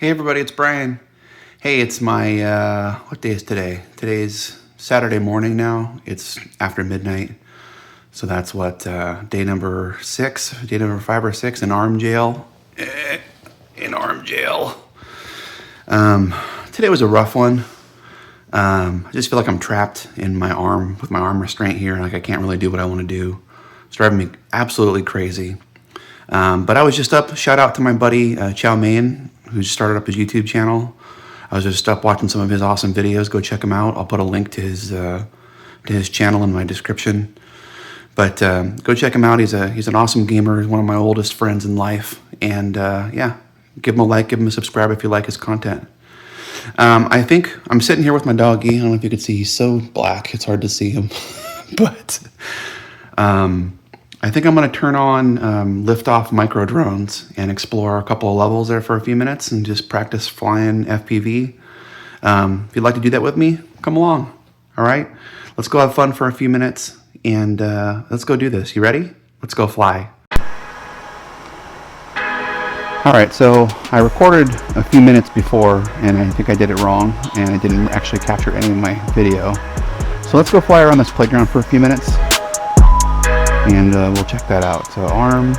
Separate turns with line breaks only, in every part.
Hey everybody, it's Brian. Hey, it's my, what day is today? Today's Saturday morning now. It's after midnight. So that's what, day number 5 or 6 in arm jail. In arm jail. Today was a rough one. I just feel like I'm trapped in my arm, with my arm restraint here. Like I can't really do what I want to do. It's driving me absolutely crazy. But I was just up, shout out to my buddy, Chow Mein, who just started up his YouTube channel. I was just up watching some of his awesome videos. Go check him out. I'll put a link to his channel in my description. But go check him out. He's an awesome gamer. He's one of my oldest friends in life. And yeah, give him a like, give him a subscribe if you like his content. I think I'm sitting here with my doggy. I don't know if you can see. He's so black. It's hard to see him. But I think I'm going to turn on Liftoff micro drones and explore a couple of levels there for a few minutes and just practice flying FPV. If you'd like to do that with me, come along. All right, let's go have fun for a few minutes and let's go do this. You ready? Let's go fly. All right, so I recorded a few minutes before and I think I did it wrong and I didn't actually capture any of my video. So let's go fly around this playground for a few minutes. And we'll check that out. So arm.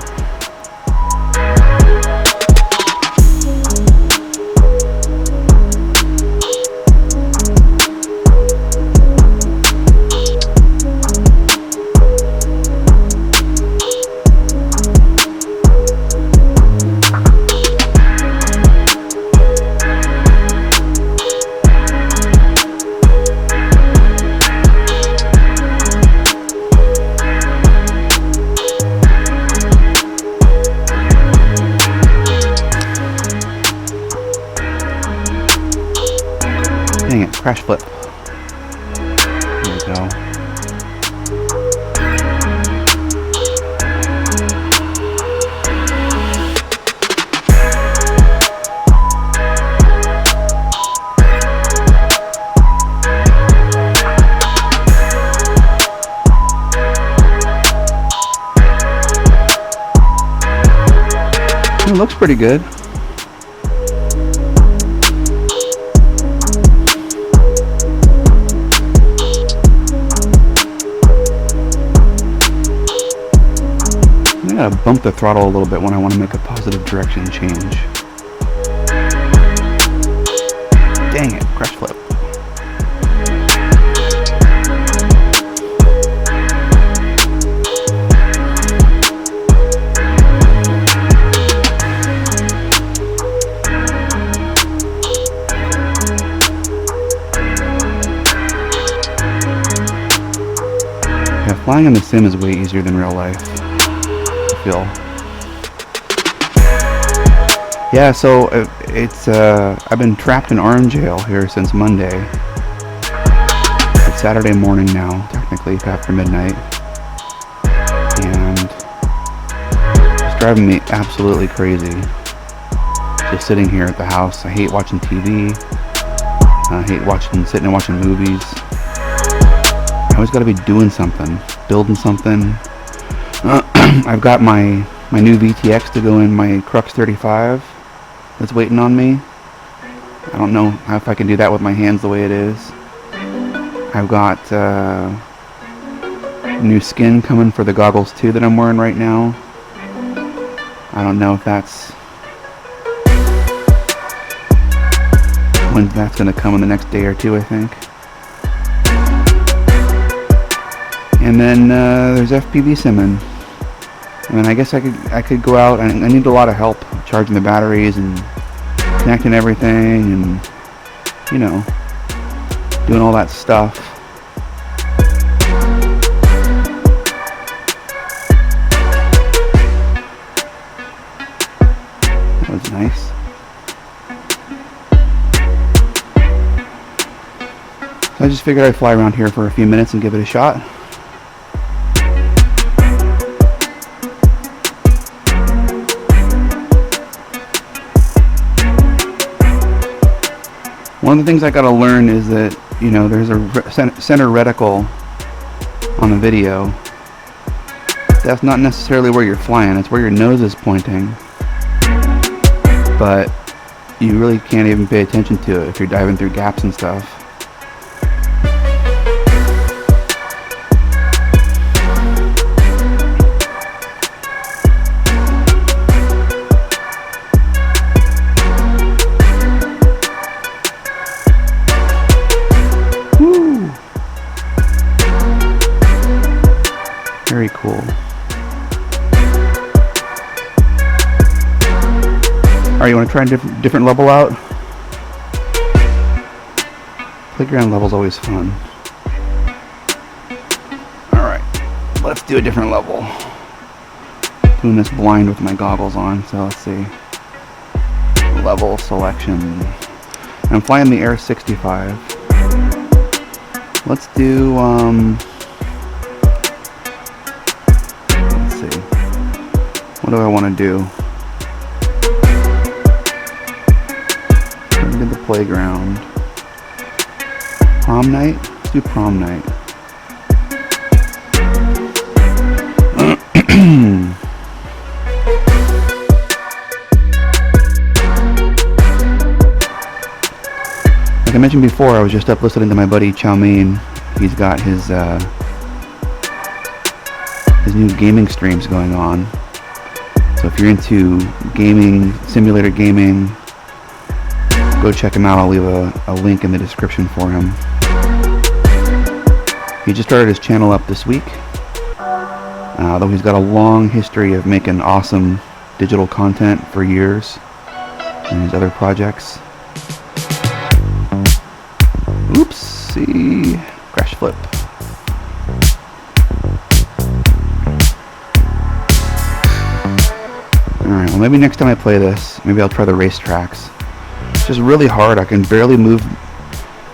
Dang it, crash flip. There we go. It looks pretty good. I gotta bump the throttle a little bit when I want to make a positive direction change. Dang it, crash flip. Yeah, flying in the sim is way easier than real life. Feel. Yeah, so it's I've been trapped in arm jail here since Monday. It's Saturday morning now, technically after midnight, and it's driving me absolutely crazy. Just sitting here at the house. I hate watching TV. I hate sitting and watching movies. I always got to be doing something, building something. I've got my new VTX to go in my Crux 35 that's waiting on me. I don't know if I can do that with my hands the way it is. I've got new skin coming for the goggles too that I'm wearing right now. I don't know if when that's going to come in the next day or two, I think. And then there's FPV simming. I mean, I guess I could go out. I need a lot of help charging the batteries and connecting everything and, you know, doing all that stuff. That was nice. So I just figured I'd fly around here for a few minutes and give it a shot. One of the things I gotta learn is that, you know, there's a center reticle on the video. That's not necessarily where you're flying, it's where your nose is pointing. But you really can't even pay attention to it if you're diving through gaps and stuff. Woo! Very cool. Alright, you want to try a different level out? Playground level's always fun. Alright, let's do a different level. Doing this blind with my goggles on, so let's see. Level selection. I'm flying the Air 65. Let's do, let's see. What do I want to do? The playground. Prom night? Let's do prom night. Like I mentioned before, I was just up listening to my buddy Chow Mein. He's got his new gaming streams going on. So if you're into gaming, simulator gaming, go check him out. I'll leave a link in the description for him. He just started his channel up this week, though he's got a long history of making awesome digital content for years and his other projects. Oopsie, crash flip. Alright, well maybe next time I play this, maybe I'll try the racetracks. It's just really hard. I can barely move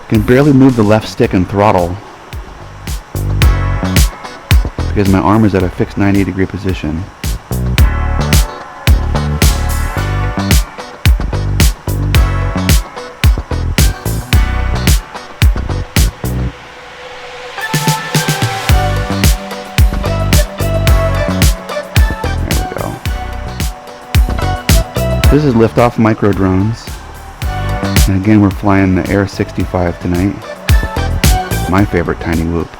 the left stick and throttle because my arm is at a fixed 90-degree position. There we go. This is Liftoff micro drones. And again, we're flying the Air 65 tonight. My favorite tiny whoop.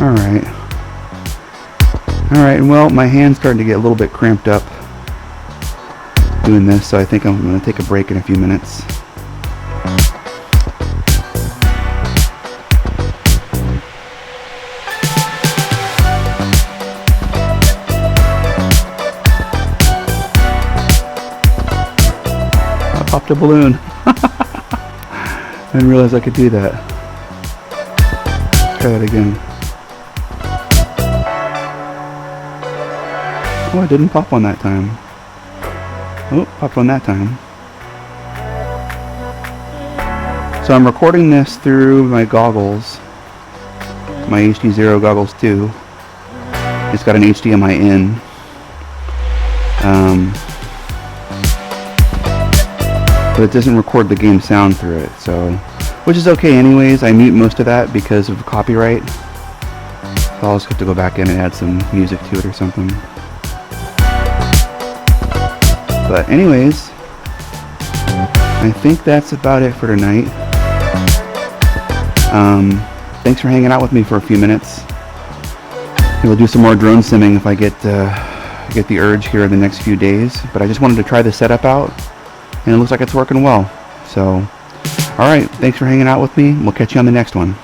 Alright. Alright, well, my hand's starting to get a little bit cramped up doing this, so I think I'm going to take a break in a few minutes. I popped a balloon. I didn't realize I could do that. Try that again. Oh, I didn't pop one that time. Oh, popped one that time. So I'm recording this through my goggles, my HDZERO goggles too. It's got an HDMI in. But it doesn't record the game sound through it, so, which is okay anyways. I mute most of that because of copyright. So I'll just have to go back in and add some music to it or something. But anyways, I think that's about it for tonight. Thanks for hanging out with me for a few minutes. We'll do some more drone simming if I get the urge here in the next few days. But I just wanted to try the setup out, and it looks like it's working well. So, alright, thanks for hanging out with me. We'll catch you on the next one.